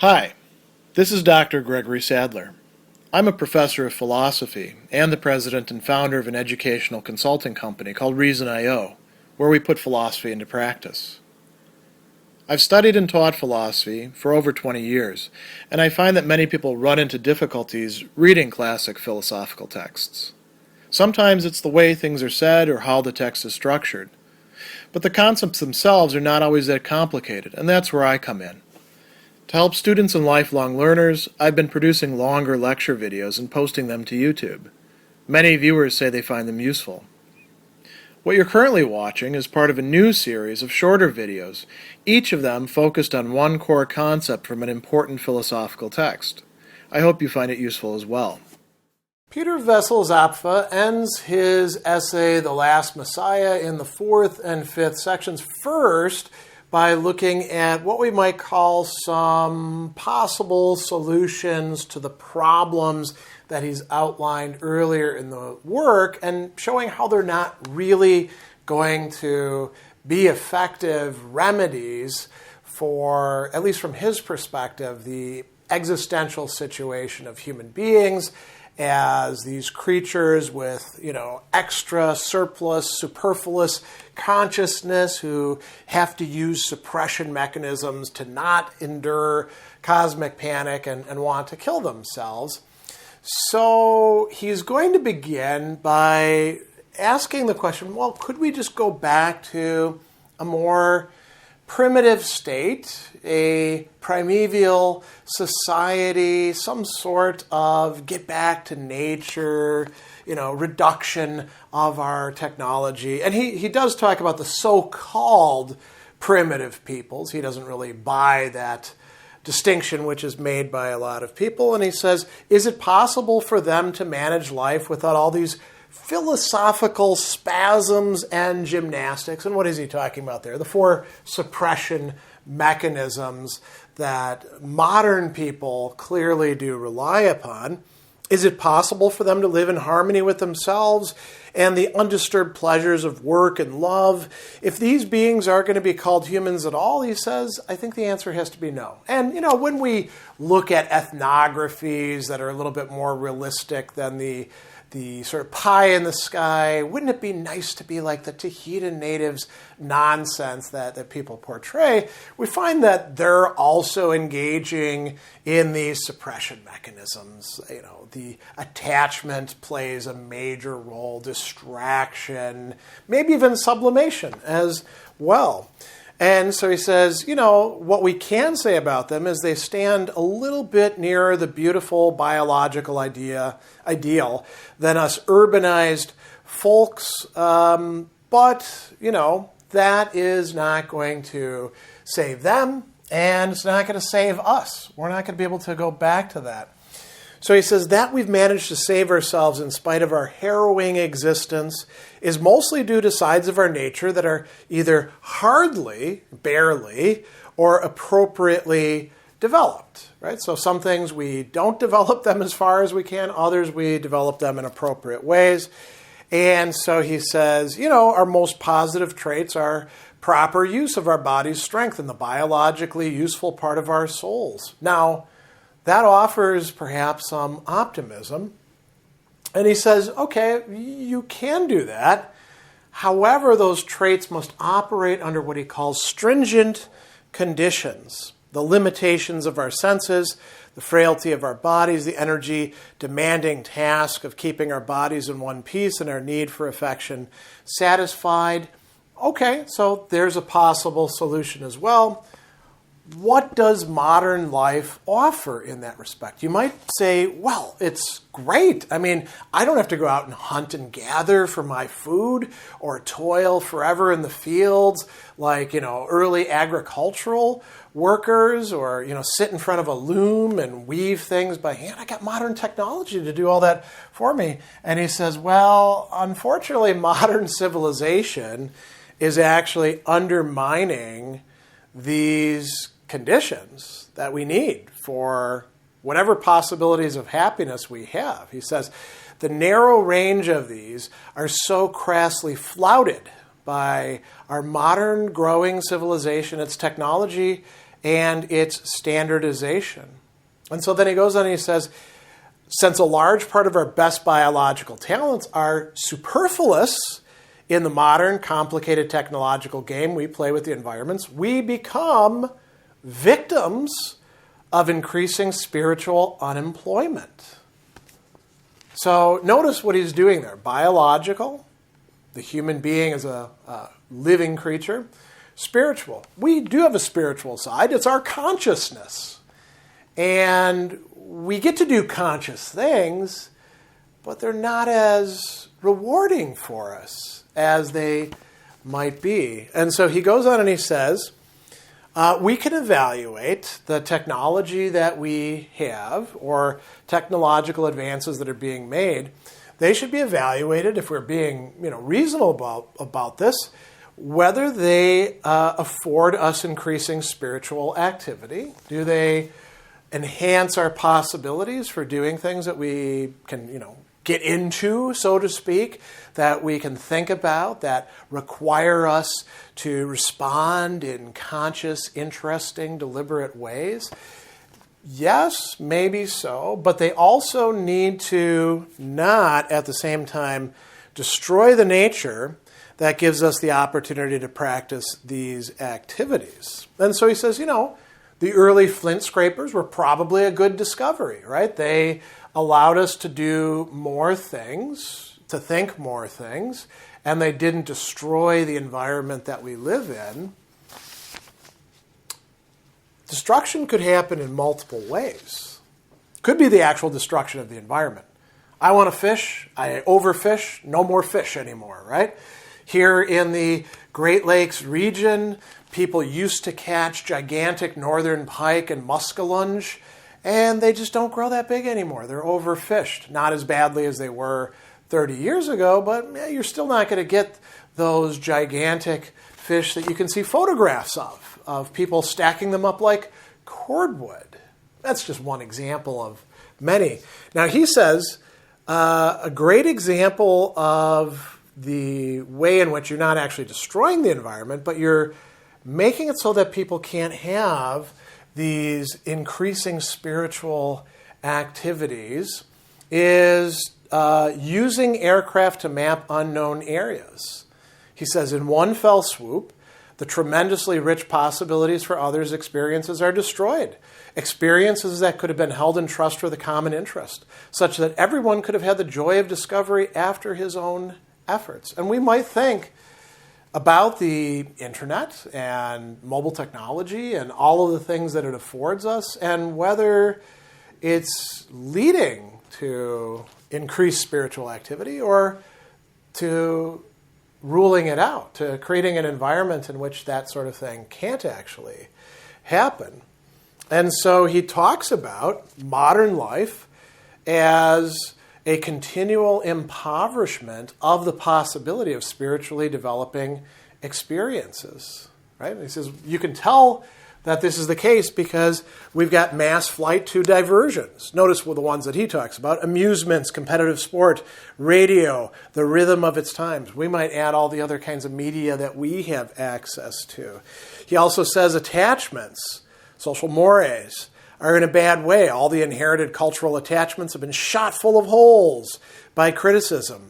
Hi, this is Dr. Gregory Sadler. I'm a professor of philosophy and the president and founder of an educational consulting company called Reason.io, where we put philosophy into practice. I've studied and taught philosophy for over 20 years, and I find that many people run into difficulties reading classic philosophical texts. Sometimes it's the way things are said or how the text is structured. But the concepts themselves are not always that complicated, and that's where I come in. To help students and lifelong learners, I've been producing longer lecture videos and posting them to YouTube. Many viewers say they find them useful. What you're currently watching is part of a new series of shorter videos, each of them focused on one core concept from an important philosophical text. I hope you find it useful as well. Peter Wessel Zapffe ends his essay, The Last Messiah, in the 4th and 5th sections first by looking at what we might call some possible solutions to the problems that he's outlined earlier in the work and showing how they're not really going to be effective remedies for, at least from his perspective, the existential situation of human beings as these creatures with, extra, surplus, superfluous consciousness who have to use suppression mechanisms to not endure cosmic panic and want to kill themselves. So he's going to begin by asking the question, well, could we just go back to a more primitive state, a primeval society, some sort of get back to nature, reduction of our technology. And he does talk about the so-called primitive peoples. He doesn't really buy that distinction, which is made by a lot of people. And he says, is it possible for them to manage life without all these philosophical spasms and gymnastics? And what is he talking about there? The 4 suppression mechanisms that modern people clearly do rely upon. Is it possible for them to live in harmony with themselves and the undisturbed pleasures of work and love? If these beings are going to be called humans at all, he says, I think the answer has to be no. And, when we look at ethnographies that are a little bit more realistic than the sort of pie in the sky, wouldn't it be nice to be like the Tahitian natives nonsense that people portray? We find that they're also engaging in these suppression mechanisms. The attachment plays a major role, distraction, maybe even sublimation as well. And so he says, what we can say about them is they stand a little bit nearer the beautiful biological ideal than us urbanized folks. But, that is not going to save them, and it's not going to save us. We're not going to be able to go back to that. So he says that we've managed to save ourselves in spite of our harrowing existence is mostly due to sides of our nature that are either hardly, barely, or appropriately developed, right? So some things we don't develop them as far as we can. Others we develop them in appropriate ways. And so he says, our most positive traits are proper use of our body's strength and the biologically useful part of our souls. Now, that offers perhaps some optimism. And he says, okay, you can do that. However, those traits must operate under what he calls stringent conditions. The limitations of our senses, the frailty of our bodies, the energy-demanding task of keeping our bodies in one piece, and our need for affection satisfied. Okay, so there's a possible solution as well. What does modern life offer in that respect? You might say, well, it's great. I don't have to go out and hunt and gather for my food or toil forever in the fields like, early agricultural workers or, sit in front of a loom and weave things by hand. I got modern technology to do all that for me. And he says, well, unfortunately, modern civilization is actually undermining these conditions that we need for whatever possibilities of happiness we have. He says, the narrow range of these are so crassly flouted by our modern growing civilization, its technology and its standardization. And so then he goes on and he says, since a large part of our best biological talents are superfluous in the modern, complicated technological game we play with the environments, we become victims of increasing spiritual unemployment. So notice what he's doing there. Biological, the human being is a living creature. Spiritual, we do have a spiritual side. It's our consciousness. And we get to do conscious things, but they're not as rewarding for us as they might be. And so he goes on and he says, we can evaluate the technology that we have or technological advances that are being made. They should be evaluated, if we're being reasonable about this, whether they afford us increasing spiritual activity. Do they enhance our possibilities for doing things that we can, get into, so to speak, that we can think about, that require us to respond in conscious, interesting, deliberate ways? Yes, maybe so, but they also need to not, at the same time, destroy the nature that gives us the opportunity to practice these activities. And so he says, the early flint scrapers were probably a good discovery, right? They allowed us to do more things, to think more things, and they didn't destroy the environment that we live in. Destruction could happen in multiple ways. Could be the actual destruction of the environment. I want to fish, I overfish, no more fish anymore, right? Here in the Great Lakes region, people used to catch gigantic northern pike and muskellunge, and they just don't grow that big anymore. They're overfished. Not as badly as they were 30 years ago, but you're still not going to get those gigantic fish that you can see photographs of people stacking them up like cordwood. That's just one example of many. Now he says a great example of the way in which you're not actually destroying the environment, but you're making it so that people can't have these increasing spiritual activities is using aircraft to map unknown areas. He says, in one fell swoop, the tremendously rich possibilities for others' experiences are destroyed. Experiences that could have been held in trust for the common interest, such that everyone could have had the joy of discovery after his own efforts. And we might think about the internet and mobile technology and all of the things that it affords us and whether it's leading to increased spiritual activity or to ruling it out, to creating an environment in which that sort of thing can't actually happen. And so he talks about modern life as a continual impoverishment of the possibility of spiritually developing experiences. Right? And he says you can tell that this is the case because we've got mass flight to diversions. Notice the ones that he talks about: amusements, competitive sport, radio, the rhythm of its times. We might add all the other kinds of media that we have access to. He also says attachments, social mores, are in a bad way. All the inherited cultural attachments have been shot full of holes by criticism.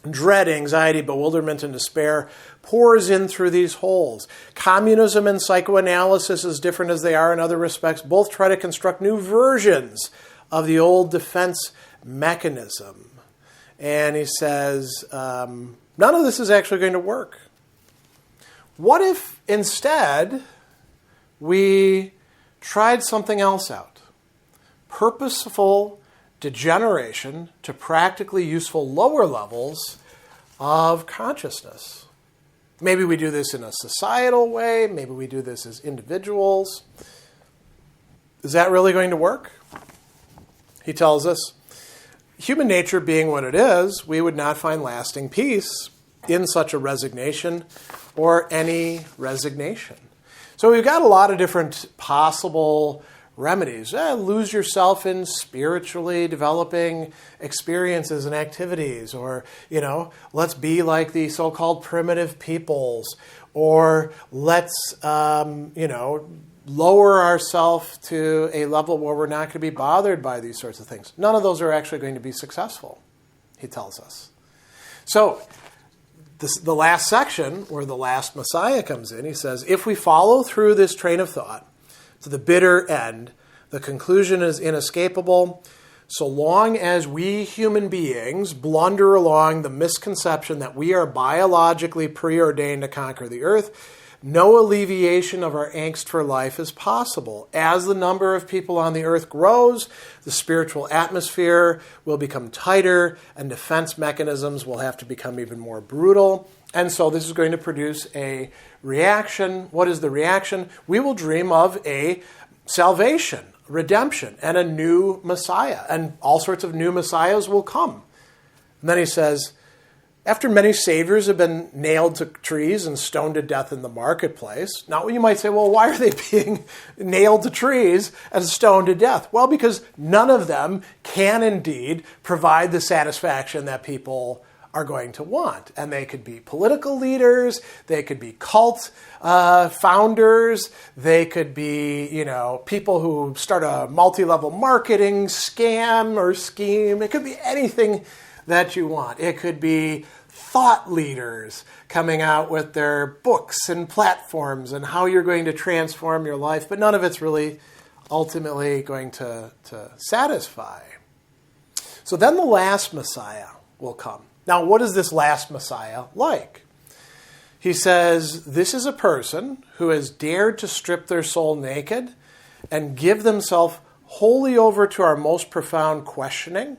Dread, anxiety, bewilderment, and despair pours in through these holes. Communism and psychoanalysis, as different as they are in other respects, both try to construct new versions of the old defense mechanism. And he says, none of this is actually going to work. What if instead we tried something else out? Purposeful degeneration to practically useful lower levels of consciousness. Maybe we do this in a societal way. Maybe we do this as individuals. Is that really going to work? He tells us, human nature being what it is, we would not find lasting peace in such a resignation or any resignation. So we've got a lot of different possible remedies. Lose yourself in spiritually developing experiences and activities, or, let's be like the so-called primitive peoples, or let's, lower ourselves to a level where we're not going to be bothered by these sorts of things. None of those are actually going to be successful, he tells us. So the last section, where the last Messiah comes in, he says, if we follow through this train of thought to the bitter end, the conclusion is inescapable. So long as we human beings blunder along the misconception that we are biologically preordained to conquer the earth, no alleviation of our angst for life is possible. As the number of people on the earth grows, the spiritual atmosphere will become tighter and defense mechanisms will have to become even more brutal. And so this is going to produce a reaction. What is the reaction? We will dream of a salvation, redemption, and a new Messiah. And all sorts of new Messiahs will come. And then he says, after many saviors have been nailed to trees and stoned to death in the marketplace. Now you might say, well, why are they being nailed to trees and stoned to death? Well, because none of them can indeed provide the satisfaction that people are going to want. And they could be political leaders, they could be cult founders, they could be, people who start a multi-level marketing scam or scheme. It could be anything that you want. It could be thought leaders coming out with their books and platforms and how you're going to transform your life, but none of it's really ultimately going to satisfy. So then the last Messiah will come. Now, what is this last Messiah like? He says, this is a person who has dared to strip their soul naked and give themselves wholly over to our most profound questioning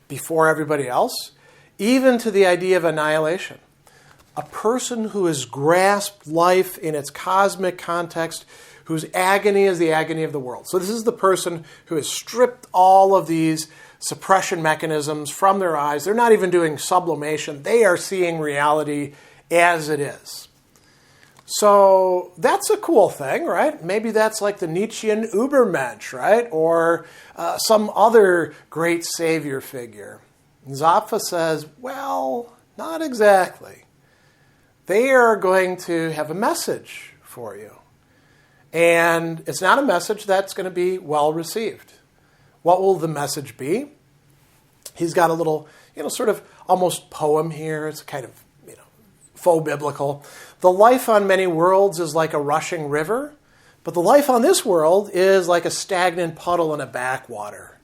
before everybody else, even to the idea of annihilation. A person who has grasped life in its cosmic context, whose agony is the agony of the world. So this is the person who has stripped all of these suppression mechanisms from their eyes. They're not even doing sublimation. They are seeing reality as it is. So that's a cool thing, right? Maybe that's like the Nietzschean Übermensch, right? Or some other great savior figure. Zapffe says, well, not exactly. They are going to have a message for you. And it's not a message that's going to be well received. What will the message be? He's got a little, sort of almost poem here. It's kind of, faux biblical. The life on many worlds is like a rushing river, but the life on this world is like a stagnant puddle in a backwater.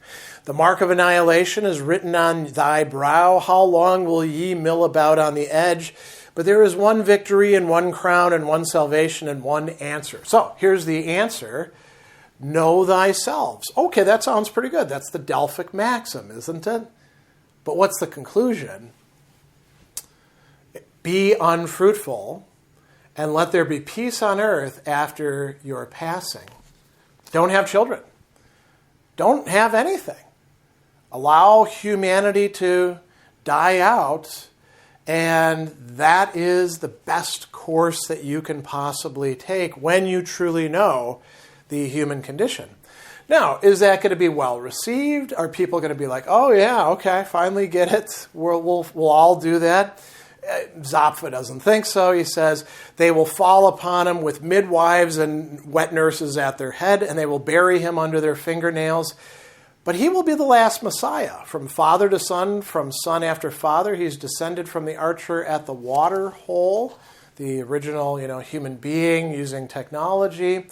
The mark of annihilation is written on thy brow. How long will ye mill about on the edge? But there is one victory and one crown and one salvation and one answer. So here's the answer. Know thyself. Okay, that sounds pretty good. That's the Delphic maxim, isn't it? But what's the conclusion? Be unfruitful, and let there be peace on earth after your passing. Don't have children. Don't have anything. Allow humanity to die out, and that is the best course that you can possibly take when you truly know the human condition. Now, is that going to be well received? Are people going to be like, oh yeah, okay, finally get it. We'll all do that. Zapffe doesn't think so. He says, they will fall upon him with midwives and wet nurses at their head, and they will bury him under their fingernails. But he will be the last Messiah. From father to son, from son after father, he's descended from the archer at the water hole, the original, human being using technology.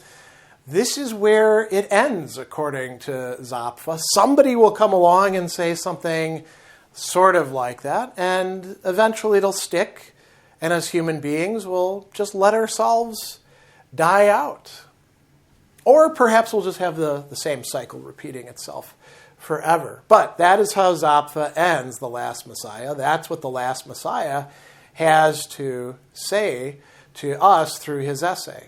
This is where it ends, according to Zapffe. Somebody will come along and say something sort of like that, and eventually it'll stick, and as human beings, we'll just let ourselves die out. Or perhaps we'll just have the same cycle repeating itself forever. But that is how Zapffe ends the last Messiah. That's what the last Messiah has to say to us through his essay.